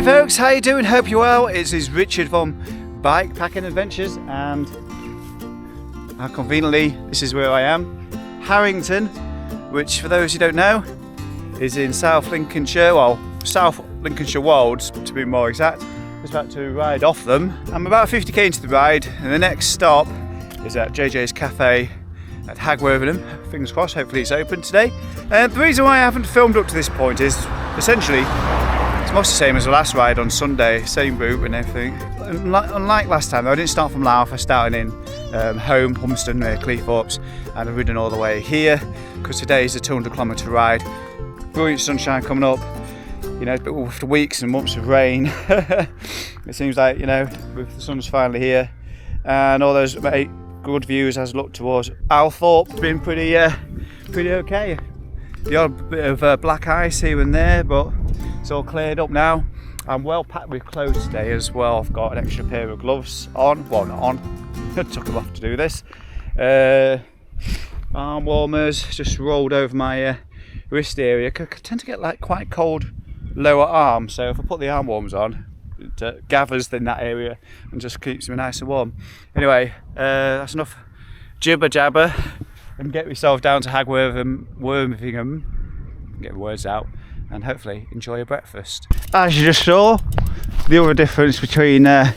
folks, how you doing? Hope you're well. This is Richard from Bikepacking Adventures, and conveniently this is where I am, Harrington, which for those who don't know is in South Lincolnshire, well, South Lincolnshire Wolds to be more exact. I was about to ride off them. I'm about 50k into the ride, and the next stop is at JJ's Cafe at Hagworthenham. Fingers crossed, hopefully it's open today. The reason why I haven't filmed up to this point is essentially it's much the same as the last ride on Sunday, same route and everything. Unlike last time though, I didn't start from Louth, I started in home, Humston near Cleethorpes, and I've ridden all the way here because today is a 200km ride. Brilliant sunshine coming up, you know, but after weeks and months of rain, it seems like, you know, the sun's finally here, and all those good views as I look towards Althorpe. It's been pretty okay. The odd bit of black ice here and there, but it's all cleared up now. I'm well packed with clothes today as well. I've got an extra pair of gloves on, well not on, I took them off to do this. Arm warmers just rolled over my wrist area. I tend to get like quite cold lower arm, so if I put the arm warmers on, it gathers in that area and just keeps me nice and warm. Anyway, that's enough jibber jabber, and get myself down to Hagworthenham, get the words out, and hopefully enjoy a breakfast. As you just saw, the other difference between the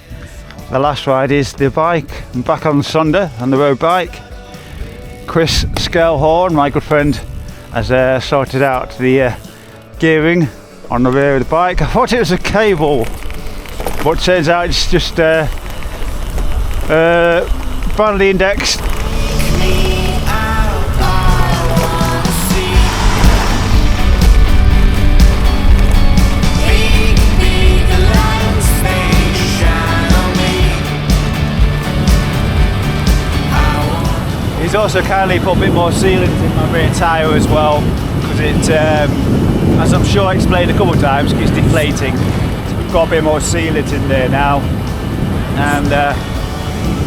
last ride is the bike. I'm back on Sunday on the road bike. Chris Scalehorn, my good friend, has sorted out the gearing on the rear of the bike. I thought it was a cable, but turns out it's just badly indexed. He's also kindly put a bit more sealant in my rear tyre as well, because it, as I'm sure I explained a couple of times, it's deflating. So we've got a bit more sealant in there now, and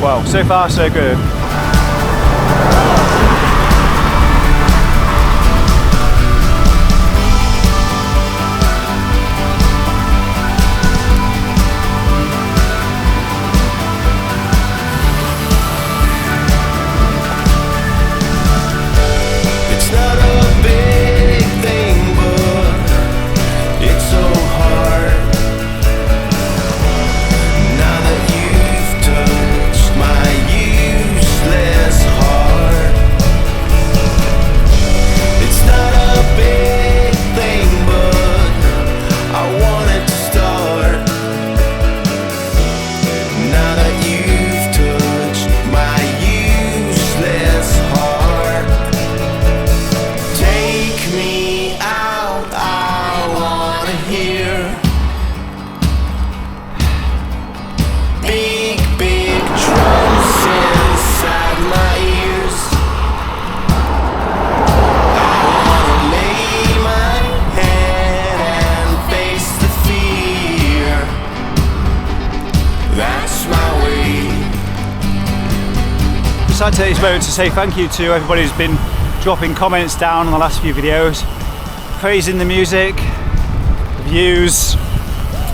well, so far so good. I'd like to take this moment to say thank you to everybody who's been dropping comments down on the last few videos, praising the music, the views,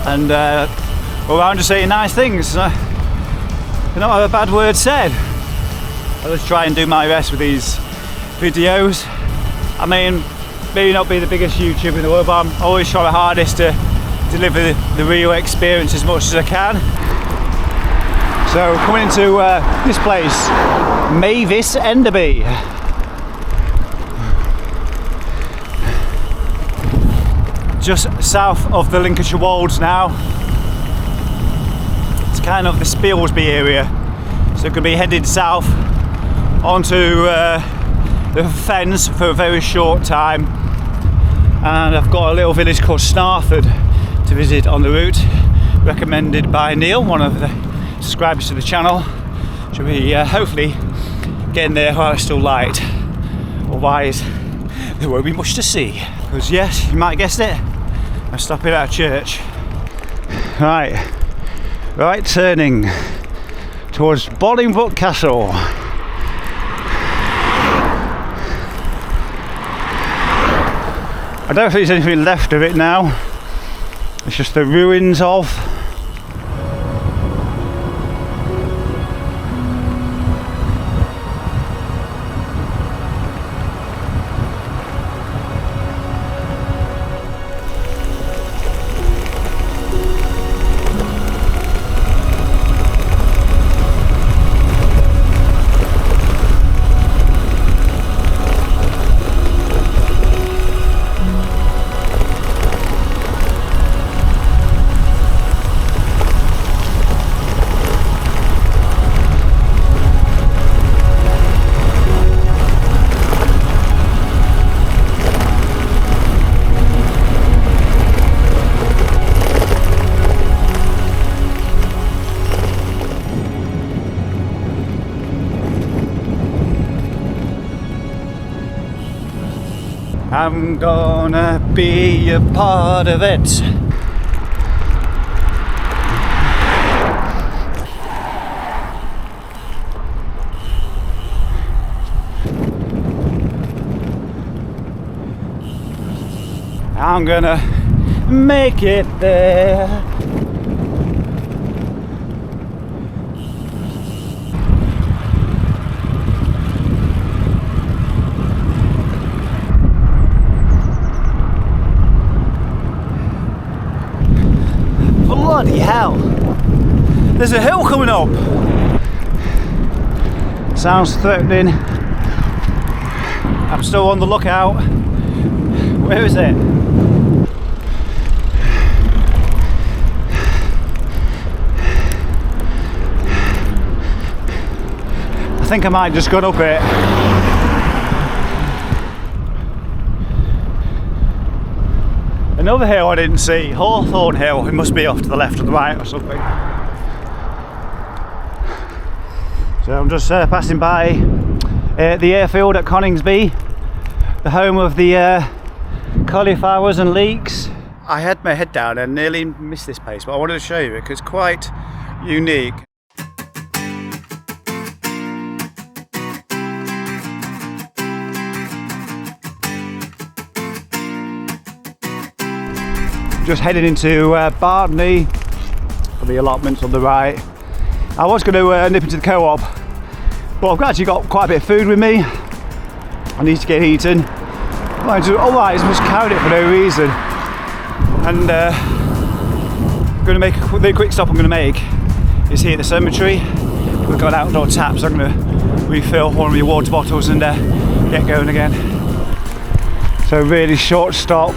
and all around just saying nice things. I don't have a bad word said. I'll just try and do my best with these videos. I mean, maybe not be the biggest YouTuber in the world, but I'm always trying my hardest to deliver the real experience as much as I can. So coming into this place, Mavis Enderby. Just south of the Lincolnshire Wolds now. It's kind of the Spilsby area, so we're going to be headed south onto the fens for a very short time, and I've got a little village called Snarford to visit on the route, recommended by Neil, one of the subscribers to the channel. Should be hopefully getting there while it's still light, otherwise there won't be much to see. Because yes, you might have guessed it, I'm stopping at a church. Right turning towards Bolingbroke Castle. I don't think there's anything left of it now. It's just the ruins of. I'm gonna be a part of it. I'm gonna make it there. Bloody hell! There's a hill coming up! Sounds threatening. I'm still on the lookout. Where is it? I think I might just go up it. Another hill I didn't see, Hawthorne Hill. It must be off to the left or the right or something. So I'm just passing by the airfield at Coningsby, the home of the cauliflowers and leeks. I had my head down and nearly missed this place, but I wanted to show you it because it's quite unique. Just heading into Bardney for the allotments on the right. I was going to nip into the co-op, but I've actually got quite a bit of food with me. I need to get eaten. Alright, I just carried it for no reason. And I'm going to make the quick stop I'm going to make is here at the cemetery. We've got outdoor taps, so I'm going to refill one of my water bottles and get going again. So really short stop.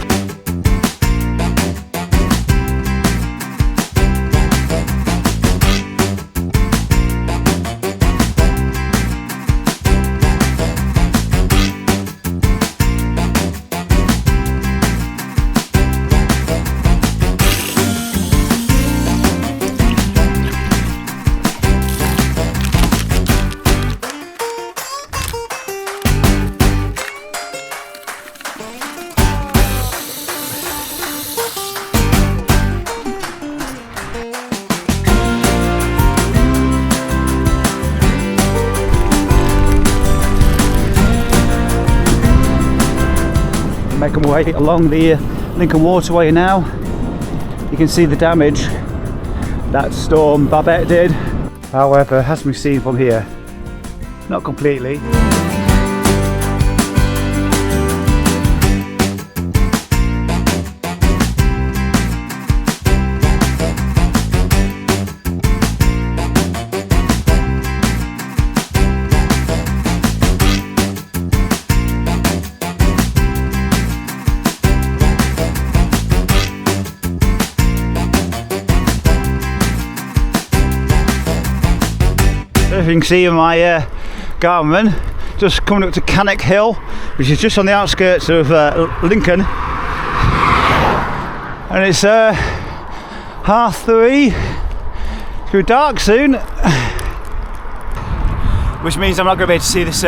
Make my way along the Lincoln Waterway now. You can see the damage that storm Babette did. However, it has to be seen from here. Not completely. As you can see in my Garmin, just coming up to Cannock Hill, which is just on the outskirts of Lincoln, and it's 3:30. It's going to be dark soon, which means I'm not going to be able to see this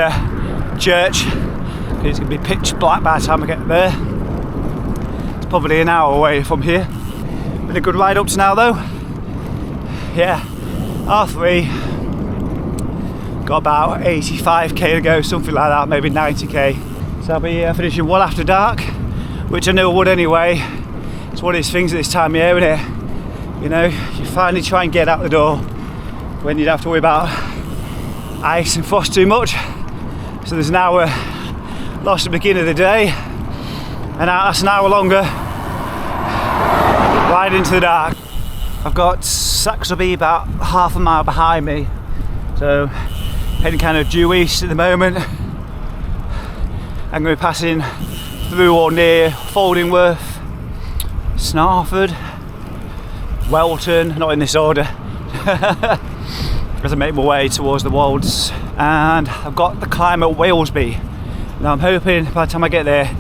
church. It's going to be pitch black by the time I get there. It's probably an hour away from here. Been a good ride up to now though. Yeah, R3. Got about 85k to go, something like that, maybe 90k. So I'll be finishing well after dark, which I knew I would anyway, It's one of these things at this time of year, isn't it? You know, you finally try and get out the door when you don't have to worry about ice and frost too much. So there's an hour lost at the beginning of the day, and that's an hour longer right into the dark. I've got Saxby about half a mile behind me, so heading kind of due east at the moment. I'm going to be passing through or near Foldingworth, Snarford, Welton, not in this order, as I make my way towards the Wolds. And I've got the climb at Walesby. Now I'm hoping by the time I get there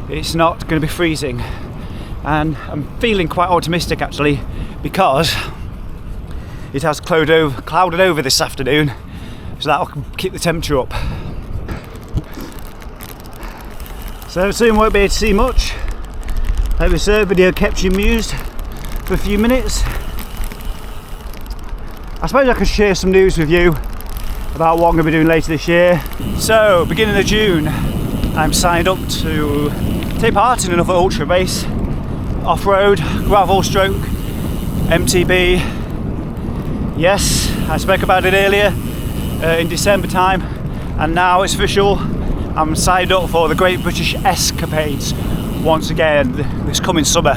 it's not going to be freezing, and I'm feeling quite optimistic actually, because it has clouded over this afternoon, so that'll keep the temperature up. So soon won't be able to see much. Hope this video kept you amused for a few minutes. I suppose I could share some news with you about what I'm going to be doing later this year. So, beginning of June, I'm signed up to take part in another ultra race, off-road, gravel stroke, MTB. Yes, I spoke about it earlier in December time, and now it's official. I'm signed up for the Great British Escapades once again this coming summer.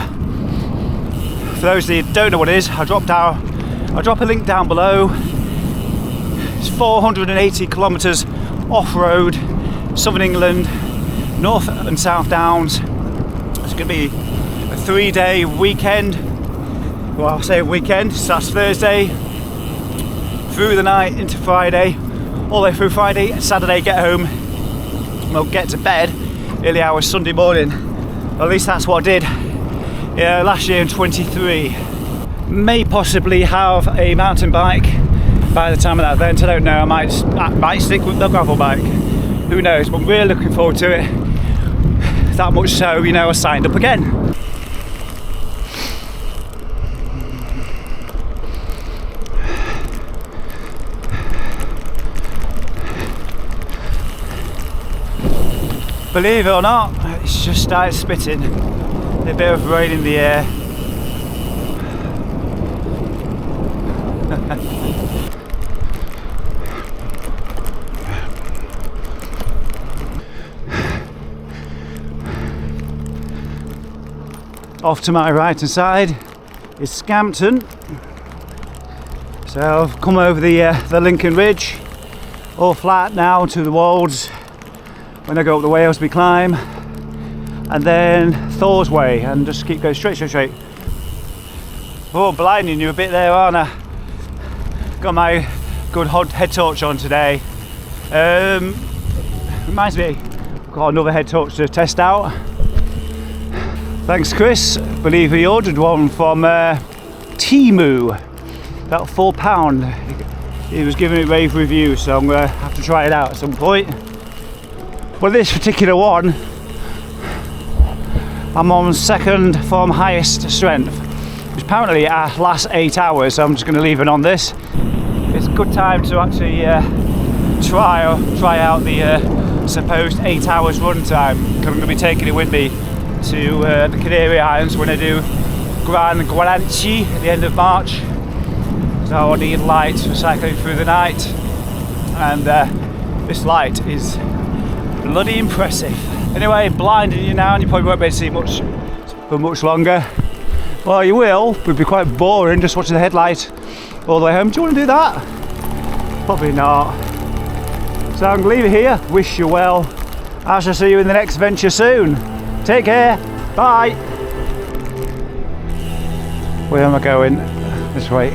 For those that don't know what it is, I'll drop a link down below. It's 480 kilometres off-road, Southern England, North and South Downs. It's going to be a 3-day weekend. Well, I'll say weekend, starts Thursday, through the night into Friday, all the way through Friday, and Saturday get home. We'll get to bed early hours Sunday morning. Well, at least that's what I did last year in 23. May possibly have a mountain bike by the time of that event. I don't know, I might stick with the gravel bike. Who knows, but I'm really looking forward to it. That much so, you know, I signed up again. Believe it or not, it's just started spitting. A bit of rain in the air. Off to my right hand side is Scampton. So I've come over the Lincoln Ridge, all flat now to the Wolds when I go up the Walesby climb, and then Thor's Way, and just keep going straight. Oh, blinding you a bit there, aren't I? Got my good head torch on today. Reminds me, I've got another head torch to test out. Thanks Chris, I believe he ordered one from Temu, about £4. He was giving it rave review, so I'm going to have to try it out at some point. Well, this particular one, I'm on second from highest strength, which apparently lasts 8 hours, so I'm just going to leave it on this. It's a good time to actually try out the supposed 8 hours run time, because I'm going to be taking it with me to the Canary Islands when I do Gran Guaranci at the end of March. So I need light for cycling through the night, and this light is bloody impressive. Anyway, blinding you now, and you probably won't be able to see much for much longer. Well, you will, it would be quite boring just watching the headlight all the way home. Do you want to do that? Probably not. So I'm going to leave it here, wish you well. I shall see you in the next venture soon. Take care, bye. Where am I going? This way.